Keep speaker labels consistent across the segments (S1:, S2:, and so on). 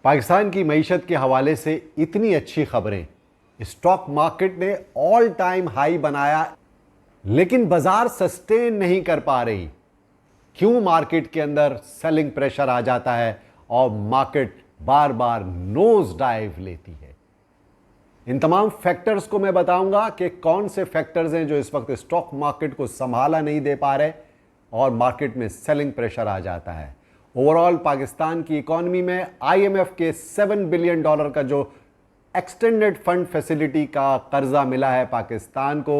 S1: पाकिस्तान की मईशत के हवाले से इतनी अच्छी खबरें, स्टॉक मार्केट ने ऑल टाइम हाई बनाया लेकिन बाजार सस्टेन नहीं कर पा रही। क्यों मार्केट के अंदर सेलिंग प्रेशर आ जाता है और मार्केट बार बार नोज डाइव लेती है? इन तमाम फैक्टर्स को मैं बताऊंगा कि कौन से फैक्टर्स हैं जो इस वक्त स्टॉक मार्केट को संभाला नहीं दे पा रहे और मार्केट में सेलिंग प्रेशर आ जाता है। ओवरऑल पाकिस्तान की इकॉनमी में आईएमएफ के $7 बिलियन का जो एक्सटेंडेड फंड फैसिलिटी का कर्जा मिला है पाकिस्तान को,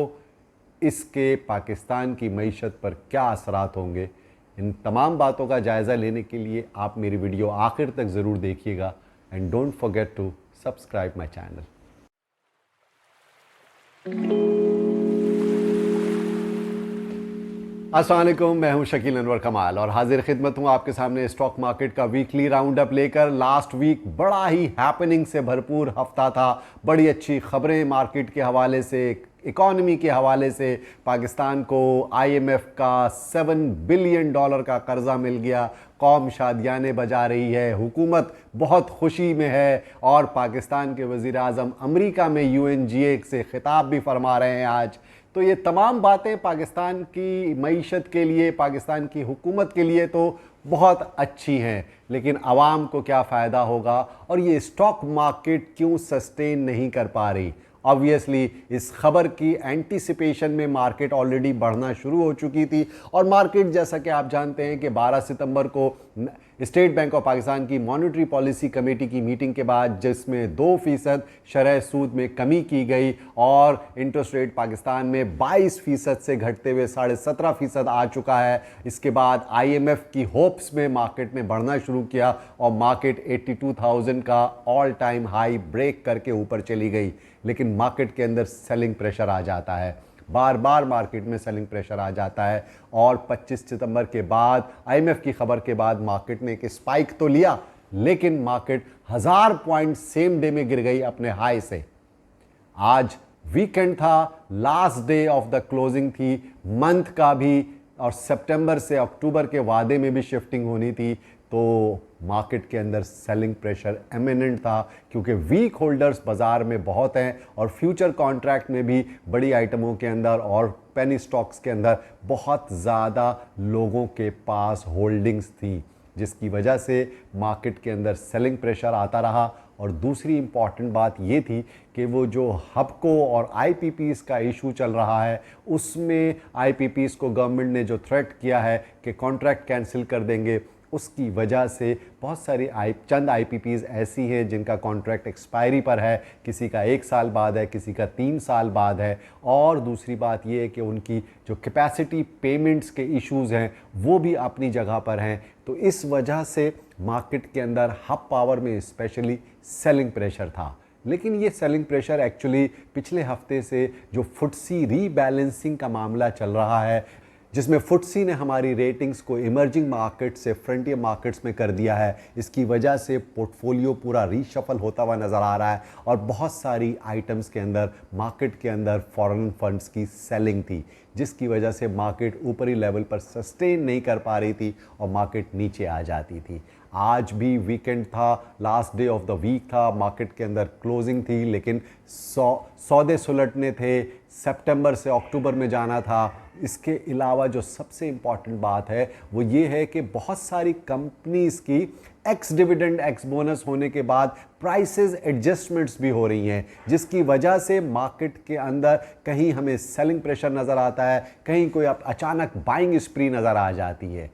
S1: इसके पाकिस्तान की मईशत पर क्या असरात होंगे, इन तमाम बातों का जायज़ा लेने के लिए आप मेरी वीडियो आखिर तक ज़रूर देखिएगा and don't forget to subscribe my channel. अस्सलाम वालेकुम, मैं हूं शकील अनवर कमाल और हाजिर खिदमत हूं आपके सामने स्टॉक मार्केट का वीकली राउंड अप लेकर। लास्ट वीक बड़ा ही हैपनिंग से भरपूर हफ्ता था। बड़ी अच्छी खबरें मार्केट के हवाले से, इकॉनमी के हवाले से। पाकिस्तान को आईएमएफ का $7 बिलियन का कर्जा मिल गया। कौम शादियाने बजा रही है, हुकूमत बहुत खुशी में है और पाकिस्तान के वज़ीर आज़म अमेरिका में यूएनजीए से खिताब भी फरमा रहे हैं आज। तो ये तमाम बातें पाकिस्तान की मईशत के लिए, पाकिस्तान की हुकूमत के लिए तो बहुत अच्छी हैं, लेकिन आवाम को क्या फ़ायदा होगा और ये स्टॉक मार्केट क्यों सस्टेन नहीं कर पा रही? ऑब्वियसली इस खबर की एंटीसिपेशन में मार्केट ऑलरेडी बढ़ना शुरू हो चुकी थी और मार्केट, जैसा कि आप जानते हैं कि 12 सितंबर को स्टेट बैंक ऑफ पाकिस्तान की मॉनेटरी पॉलिसी कमेटी की मीटिंग के बाद, जिसमें 2% शरह सूद में कमी की गई और इंटरेस्ट रेट पाकिस्तान में 22% से घटते हुए 17.5% आ चुका है। इसके बाद आईएमएफ की होप्स में मार्केट ने बढ़ना शुरू किया और मार्केट 82,000 का ऑल टाइम हाई ब्रेक करके ऊपर चली गई। लेकिन मार्केट के अंदर सेलिंग प्रेशर आ जाता है, बार बार मार्केट में सेलिंग प्रेशर आ जाता है और 25 सितंबर के बाद आईएमएफ की खबर के बाद मार्केट ने एक स्पाइक तो लिया, लेकिन मार्केट 1000 पॉइंट सेम डे में गिर गई अपने हाई से। आज वीकेंड था, last day of the closing थी मंथ का भी और सितंबर से अक्टूबर के वादे में भी शिफ्टिंग होनी थी, तो मार्केट के अंदर सेलिंग प्रेशर एमिनेंट था क्योंकि वीक होल्डर्स बाज़ार में बहुत हैं और फ्यूचर कॉन्ट्रैक्ट में भी बड़ी आइटमों के अंदर और पेनी स्टॉक्स के अंदर बहुत ज़्यादा लोगों के पास होल्डिंग्स थी, जिसकी वजह से मार्केट के अंदर सेलिंग प्रेशर आता रहा। और दूसरी इम्पॉर्टेंट बात ये थी कि वो जो हबको और आईपीपीज़ का इशू चल रहा है, उसमें आईपीपीज़ को गवर्नमेंट ने जो थ्रेट किया है कि कॉन्ट्रैक्ट कैंसिल कर देंगे, उसकी वजह से बहुत सारी चंद आईपीपीज़ ऐसी हैं जिनका कॉन्ट्रैक्ट एक्सपायरी पर है, किसी का 1 साल बाद है, किसी का 3 साल बाद है। और दूसरी बात यह है कि उनकी जो कैपेसिटी पेमेंट्स के इश्यूज़ हैं वो भी अपनी जगह पर हैं। तो इस वजह से मार्केट के अंदर हब पावर में स्पेशली सेलिंग प्रेशर था। लेकिन ये सेलिंग प्रेशर एक्चुअली पिछले हफ्ते से जो फुटसी रीबैलेंसिंग का मामला चल रहा है, जिसमें फुटसी ने हमारी रेटिंग्स को इमर्जिंग मार्केट से फ्रंटियर मार्केट्स में कर दिया है, इसकी वजह से पोर्टफोलियो पूरा रीशफल होता हुआ नज़र आ रहा है और बहुत सारी आइटम्स के अंदर मार्केट के अंदर फॉरेन फंड्स की सेलिंग थी, जिसकी वजह से मार्केट ऊपरी लेवल पर सस्टेन नहीं कर पा रही थी और मार्केट नीचे आ जाती थी। आज भी वीकेंड था, last day of the week था, मार्केट के अंदर क्लोजिंग थी, लेकिन सौदे सुलटने थे, सितंबर से अक्टूबर में जाना था। इसके अलावा जो सबसे इम्पॉर्टेंट बात है वो ये है कि बहुत सारी कंपनीज़ की एक्स डिविडेंड एक्स बोनस होने के बाद प्राइसेस एडजस्टमेंट्स भी हो रही हैं, जिसकी वजह से मार्केट के अंदर कहीं हमें सेलिंग प्रेशर नज़र आता है, कहीं कोई अचानक बाइंग स्प्री नज़र आ जाती है।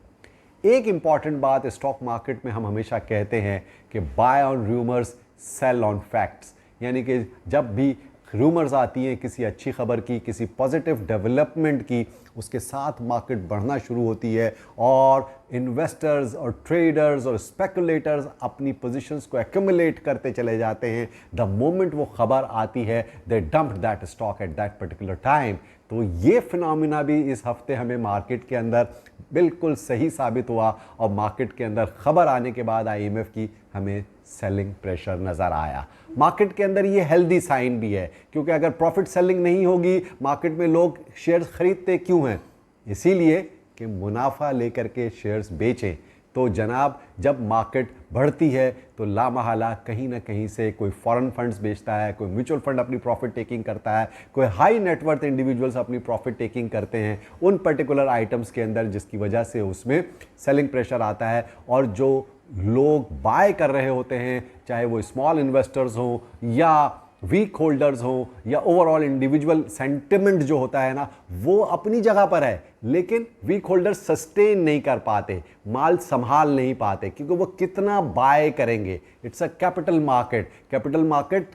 S1: एक इम्पॉर्टेंट बात स्टॉक मार्केट में हम हमेशा कहते हैं कि buy on rumours sell on facts, यानी कि जब भी रूमर्स आती हैं किसी अच्छी खबर की, किसी पॉजिटिव डेवलपमेंट की, उसके साथ मार्केट बढ़ना शुरू होती है और इन्वेस्टर्स और ट्रेडर्स और स्पेकुलेटर्स अपनी पोजीशंस को एक्यूमुलेट करते चले जाते हैं। द मोमेंट वो खबर आती है, they dump that stock at that particular time. तो ये फिनोमिना भी इस हफ्ते हमें मार्केट के अंदर बिल्कुल सही साबित हुआ और मार्केट के अंदर खबर आने के बाद आईएमएफ की हमें सेलिंग प्रेशर नज़र आया। मार्केट के अंदर ये हेल्दी साइन भी है, क्योंकि अगर प्रॉफिट सेलिंग नहीं होगी मार्केट में, लोग शेयर्स खरीदते क्यों हैं? इसीलिए कि मुनाफा लेकर के शेयर्स बेचें। तो जनाब जब मार्केट बढ़ती है तो लामहला कहीं ना कहीं से कोई फॉरेन फंड्स बेचता है, कोई म्यूचुअल फंड अपनी प्रॉफिट टेकिंग करता है, कोई हाई नेटवर्थ इंडिविजुअल्स अपनी प्रॉफिट टेकिंग करते हैं उन पर्टिकुलर आइटम्स के अंदर, जिसकी वजह से उसमें सेलिंग प्रेशर आता है। और जो लोग बाय कर रहे होते हैं, चाहे वो स्मॉल इन्वेस्टर्स हों या वीक होल्डर्स हो या ओवरऑल इंडिविजुअल सेंटिमेंट जो होता है ना, वो अपनी जगह पर है, लेकिन वीक होल्डर्स सस्टेन नहीं कर पाते, माल संभाल नहीं पाते, क्योंकि वो कितना बाय करेंगे। It's a capital market. Capital market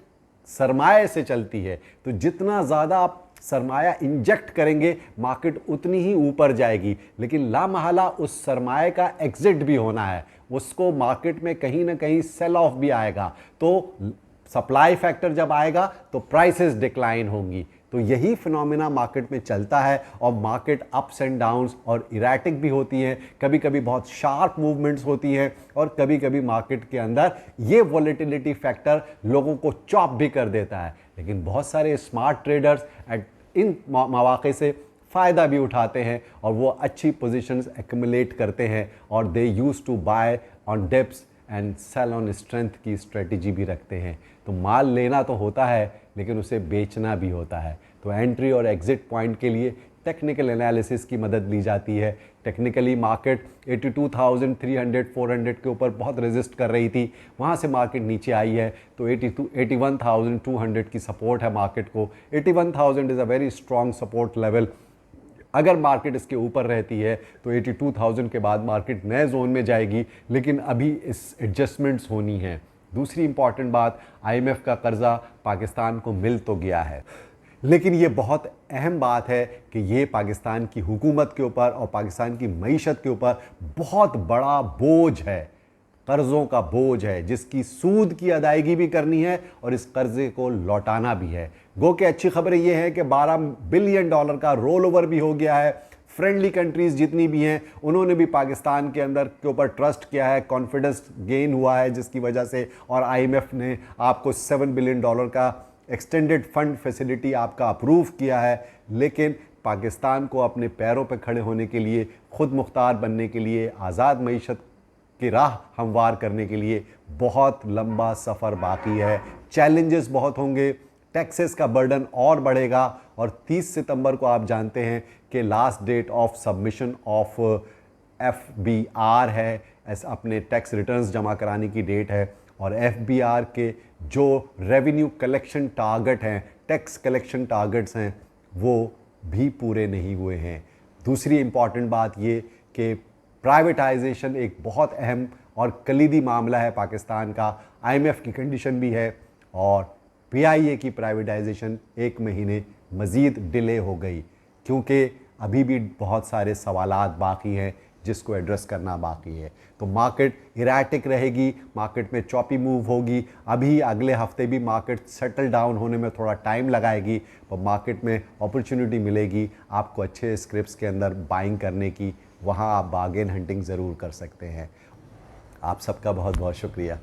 S1: सरमाए से चलती है, तो जितना ज़्यादा आप सरमाया इंजेक्ट करेंगे मार्केट उतनी ही ऊपर जाएगी। लेकिन लामहला उस सरमाए का एग्जिट भी होना है, उसको मार्केट में कहीं ना कहीं सेल ऑफ भी आएगा। तो सप्लाई फैक्टर जब आएगा तो प्राइसेस डिक्लाइन होंगी। तो यही फिनोमिना मार्केट में चलता है। और मार्केट अप्स एंड डाउन्स और इरेटिक भी होती हैं, कभी कभी बहुत शार्प मूवमेंट्स होती हैं, और कभी कभी मार्केट के अंदर ये वॉलेटिलिटी फैक्टर लोगों को चॉप भी कर देता है। लेकिन बहुत सारे स्मार्ट ट्रेडर्स इन मौके से फ़ायदा भी उठाते हैं और वो अच्छी पोजीशंस एक्युमुलेट करते हैं, और they use to buy on dips and sell on strength की स्ट्रेटजी भी रखते हैं। तो माल लेना तो होता है, लेकिन उसे बेचना भी होता है। तो एंट्री और एग्जिट पॉइंट के लिए टेक्निकल एनालिसिस की मदद ली जाती है। टेक्निकली मार्केट 82,300-400 के ऊपर बहुत रेजिस्ट कर रही थी, वहाँ से मार्केट नीचे आई है, तो 81,200 की सपोर्ट है मार्केट को। 81,000 is a very strong support level. अगर मार्केट इसके ऊपर रहती है तो 82,000 के बाद मार्केट नए जोन में जाएगी, लेकिन अभी इस एडजस्टमेंट्स होनी है। दूसरी इंपॉर्टेंट बात, IMF का कर्जा पाकिस्तान को मिल तो गया है, लेकिन ये बहुत अहम बात है कि ये पाकिस्तान की हुकूमत के ऊपर और पाकिस्तान की मईशत के ऊपर बहुत बड़ा बोझ है, कर्ज़ों का बोझ है, जिसकी सूद की अदायगी भी करनी है और इस कर्जे को लौटाना भी है। गो के अच्छी खबर ये है कि $12 बिलियन का रोल ओवर भी हो गया है। फ्रेंडली कंट्रीज़ जितनी भी हैं उन्होंने भी पाकिस्तान के अंदर के ऊपर ट्रस्ट किया है, कॉन्फिडेंस गेन हुआ है, जिसकी वजह से, और IMF ने आपको $7 बिलियन का एक्सटेंडेड फंड फैसिलिटी आपका अप्रूव किया है। लेकिन पाकिस्तान को अपने पैरों पर खड़े होने के लिए, खुद मुख्तार बनने के लिए, आज़ाद मईशत की राह हमवार करने के लिए बहुत लंबा सफ़र बाकी है। चैलेंजेस बहुत होंगे, टैक्सेस का बर्डन और बढ़ेगा, और 30 सितंबर को आप जानते हैं कि last date of submission of FBR है, अपने टैक्स रिटर्न्स जमा कराने की डेट है। और FBR के जो रेवेन्यू कलेक्शन टारगेट हैं, टैक्स कलेक्शन टारगेट्स हैं, वो भी पूरे नहीं हुए हैं। दूसरी इंपॉर्टेंट बात ये कि प्राइवेटाइजेशन एक बहुत अहम और कलीदी मामला है पाकिस्तान का। IMF की कंडीशन भी है, और PIA की प्राइवेटाइजेशन 1 महीने मज़ीद डिले हो गई, क्योंकि अभी भी बहुत सारे सवालात बाकी हैं जिसको एड्रेस करना बाकी है। तो मार्केट इरेटिक रहेगी, मार्केट में चॉपी मूव होगी। अभी अगले हफ्ते भी मार्केट सेटल डाउन होने में थोड़ा टाइम लगाएगी, पर मार्केट में अपॉर्चुनिटी मिलेगी आपको अच्छे स्क्रिप्ट्स के अंदर बाइंग करने की। वहाँ आप बार्गेन हंटिंग ज़रूर कर सकते हैं। आप सबका बहुत बहुत शुक्रिया।